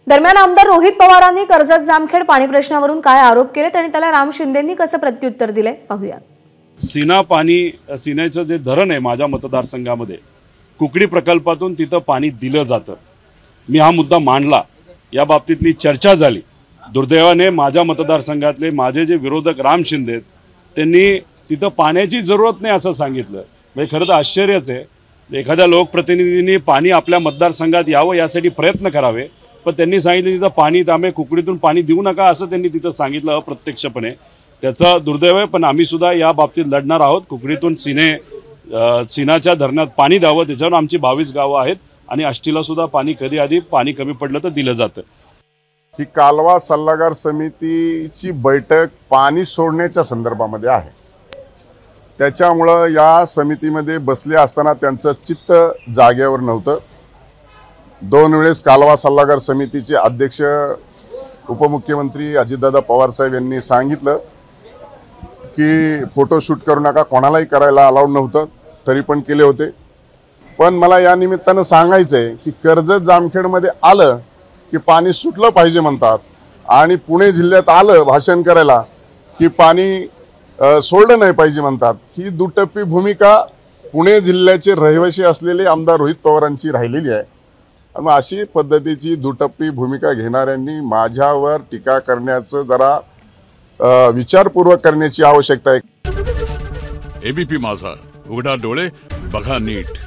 दरम्यान आमदार रोहित पवारांनी कर्जत जामखेड पाणी प्रश्नावरून काय आरोप केलेत आणि त्याला राम शिंदेंनी कसं प्रत्युत्तर दिले पाहूया। सीनाचं जे धरण आहे माझ्या मतदारसंघामध्ये कुकडी प्रकल्पातून तिथं पाणी दिलं जातं। मी हा मुद्दा मांडला, या बाबतीतली चर्चा झाली। दुर्दैवाने माझ्या मतदारसंघातले माझे जे विरोधक राम शिंदे त्यांनी तिथं पाण्याची जरूरत नाही असं सांगितलं। म्हणजे खरं तर आश्चर्यच आहे, एखाद्या लोकप्रतिनिधींनी पाणी आपल्या मतदारसंघात यावं यासाठी प्रयत्न करावे, पण त्यांनी सांगितलं तिथं पाणी त्यामुळे कुकडीतून पाणी देऊ नका असं त्यांनी तिथं सांगितलं अप्रत्यक्षपणे। त्याचं दुर्दैव आहे, पण आम्ही सुद्धा या बाबतीत लढणार आहोत। कुकडीतून सीनाच्या धरणात पाणी द्यावं, त्याच्यावर आमची 22 गावं आहेत आणि आष्टीला सुद्धा पाणी कधी आधी पाणी कमी पडलं तर दिलं जातं। ही कालवा सल्लागार समितीची बैठक पाणी सोडण्याच्या संदर्भामध्ये आहे। त्याच्यामुळे या समितीमध्ये बसले असताना त्यांचं चित्त जागेवर नव्हतं। 2 वेळेस कालवा सल्लागार समितीचे अध्यक्ष उपमुख्यमंत्री अजितदादा पवार साहेब यांनी सांगितलं की फोटोशूट करू नका, कोणालाही करायला अलाउड नव्हतं, तरी पण केले होते। पण मला या निमित्तानं सांगायचं आहे की कर्जत जामखेडमध्ये आलं की पाणी सुटलं पाहिजे म्हणतात आणि पुणे जिल्ह्यात आलं भाषण करायला की पाणी सोडलं नाही पाहिजे म्हणतात। ही दुटप्पी भूमिका पुणे जिल्ह्याचे रहिवासी असलेले आमदार रोहित पवारांची राहिलेली आहे। मग अशी पद्धतीची दुटप्पी भूमिका घेणाऱ्यांनी माझ्यावर टीका करण्याचं जरा विचारपूर्वक करण्याची आवश्यकता आहे। एबीपी माझा, उघडा डोळे बघा नीट।